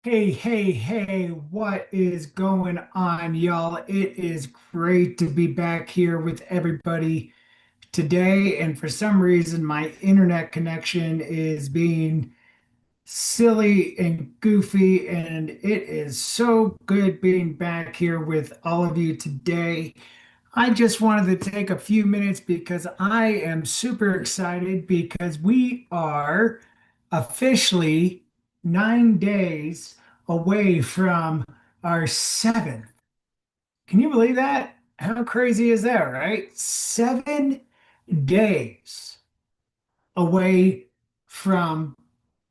Hey, hey, hey, what is going on, y'all? It is great to be back here with everybody today. And for some reason, my internet connection is being silly and goofy, and it is so good being back here with all of you today. I just wanted to take a few minutes because I am super excited because we are officially 9 days away from our seventh. Can you believe that? How crazy is that, right? 7 days away from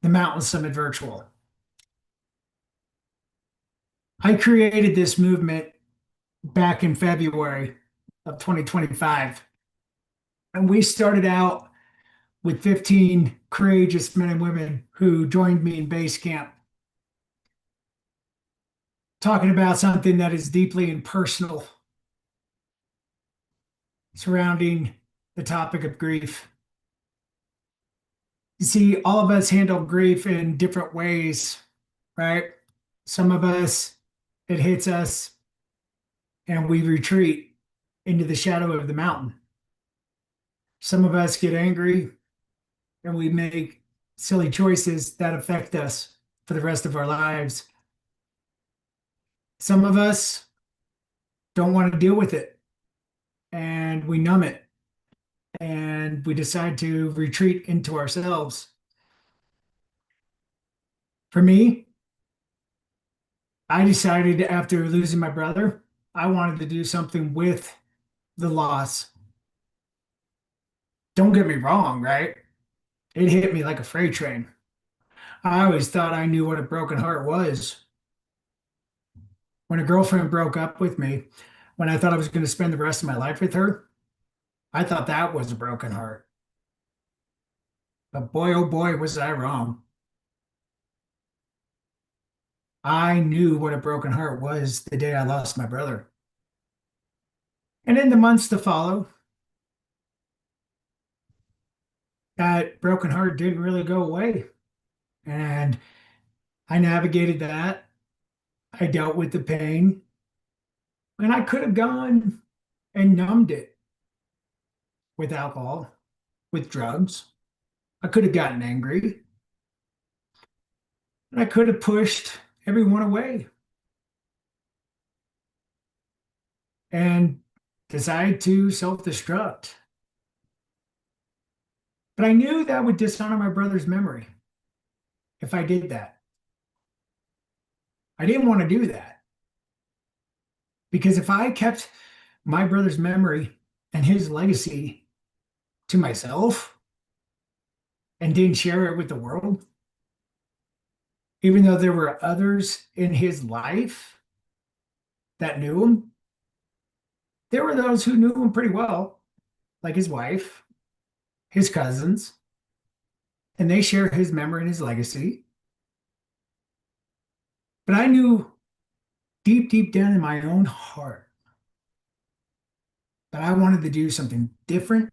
the Mountain Summit Virtual. I created this movement back in February of 2025, and we started out with 15 courageous men and women who joined me in base camp, talking about something that is deeply impersonal surrounding the topic of grief. You see, all of us handle grief in different ways, right? Some of us, it hits us and we retreat into the shadow of the mountain. Some of us get angry and we make silly choices that affect us for the rest of our lives. Some of us don't want to deal with it and we numb it and we decide to retreat into ourselves. For me, I decided after losing my brother, I wanted to do something with the loss. Don't get me wrong, right? It hit me like a freight train. I always thought I knew what a broken heart was. When a girlfriend broke up with me, when I thought I was going to spend the rest of my life with her, I thought that was a broken heart. But boy, oh boy, was I wrong. I knew what a broken heart was the day I lost my brother. And in the months to follow, that broken heart didn't really go away. And I navigated that. I dealt with the pain, and I could have gone and numbed it with alcohol, with drugs. I could have gotten angry, and I could have pushed everyone away and decided to self destruct. But I knew that would dishonor my brother's memory if I did that. I didn't want to do that because if I kept my brother's memory and his legacy to myself and didn't share it with the world, even though there were others in his life that knew him, there were those who knew him pretty well, like his wife, his cousins, and they share his memory and his legacy. But I knew deep, deep down in my own heart that I wanted to do something different,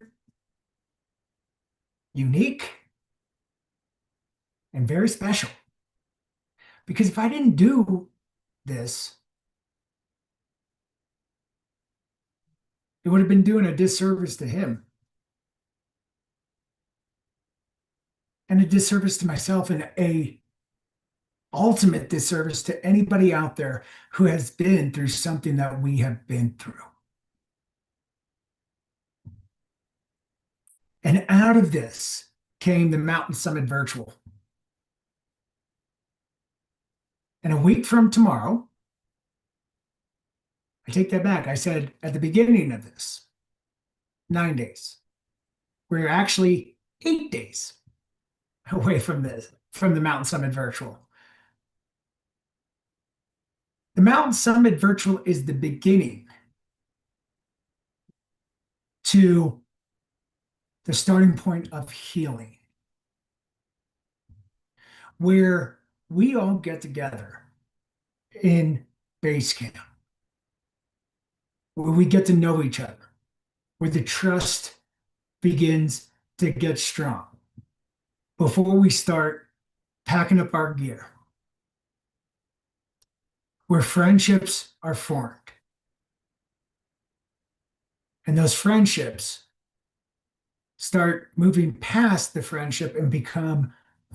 unique, and very special. Because if I didn't do this, it would have been doing a disservice to him and a disservice to myself and a ultimate disservice to anybody out there who has been through something that we have been through. And out of this came the Mountain Summit Virtual. And a week from tomorrow, I take that back. I said at the beginning of this, 9 days. We're actually 8 days away from this, from the Mountain Summit Virtual. The Mountain Summit Virtual is the beginning to the starting point of healing, where we all get together in base camp, where we get to know each other, where the trust begins to get strong before we start packing up our gear where friendships are formed. And those friendships start moving past the friendship and become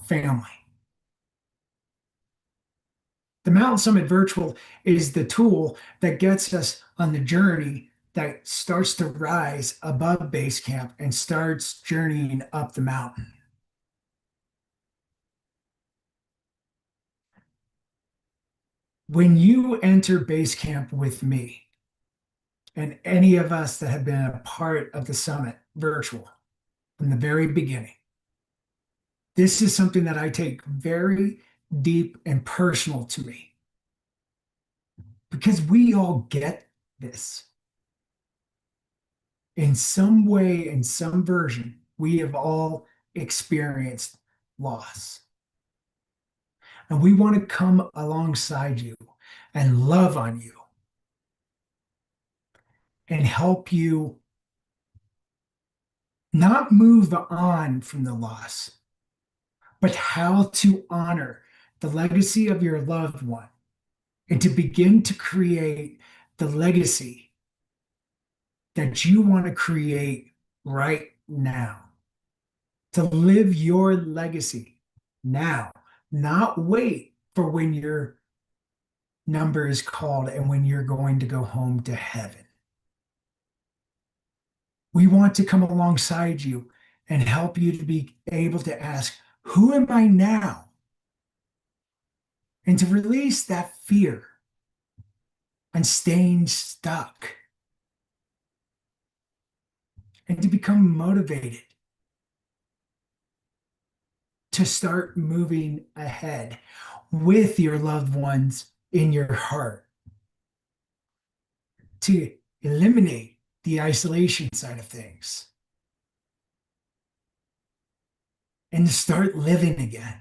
family. The Mountain Summit Virtual is the tool that gets us on the journey that starts to rise above base camp and starts journeying up the mountain. When you enter base camp with me and any of us that have been a part of the summit virtual from the very beginning, this is something that I take very deep and personal to me because we all get this. In some way, in some version, we have all experienced loss. And we want to come alongside you and love on you and help you not move on from the loss, but how to honor the legacy of your loved one and to begin to create the legacy that you want to create right now. To live your legacy now, not wait for when your number is called and when you're going to go home to heaven. We want to come alongside you and help you to be able to ask, who am I now? And to release that fear and staying stuck and to become motivated to start moving ahead with your loved ones in your heart, to eliminate the isolation side of things and to start living again.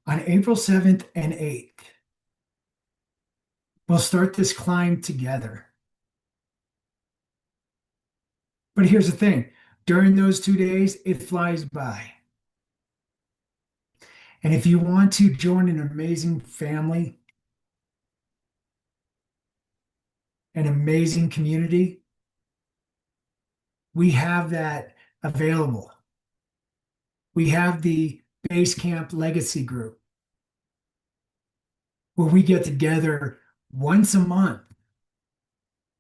On April 7th and 8th, we'll start this climb together. But here's the thing, during those 2 days, it flies by. And if you want to join an amazing family, an amazing community, we have that available. We have the Base Camp Legacy Group where we get together once a month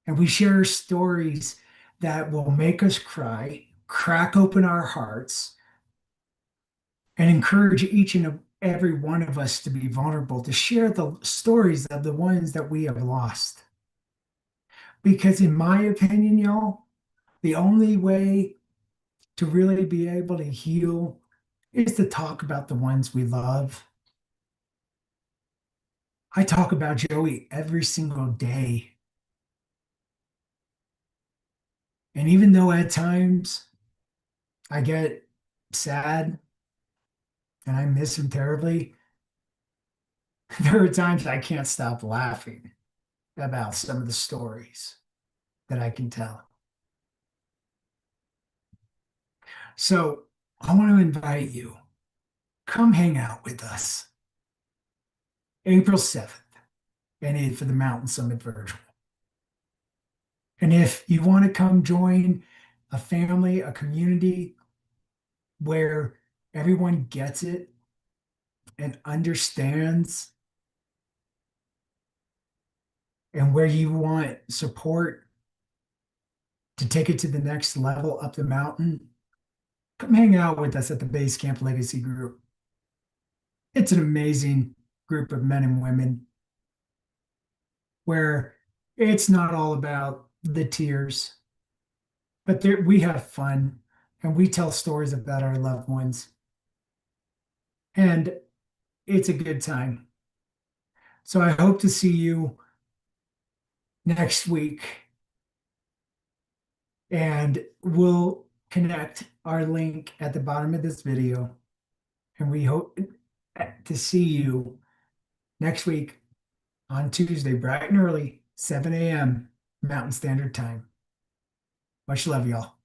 and we share stories that will make us cry, crack open our hearts, and encourage each and every one of us to be vulnerable, to share the stories of the ones that we have lost. Because in my opinion, y'all, the only way to really be able to heal is to talk about the ones we love. I talk about Joey every single day. And even though at times I get sad and I miss him terribly, there are times I can't stop laughing about some of the stories that I can tell. So I want to invite you, come hang out with us April 7th and 8th for the Mountain Summit Virtual. And if you want to come join a family, a community where everyone gets it and understands, and where you want support to take it to the next level up the mountain, come hang out with us at the Base Camp Legacy Group. It's an amazing group of men and women where it's not all about the tears, but there, we have fun and we tell stories about our loved ones. And it's a good time. So I hope to see you next week. And we'll connect our link at the bottom of this video. And we hope to see you next week on Tuesday, bright and early, 7 a.m. Mountain Standard Time. Much love, y'all.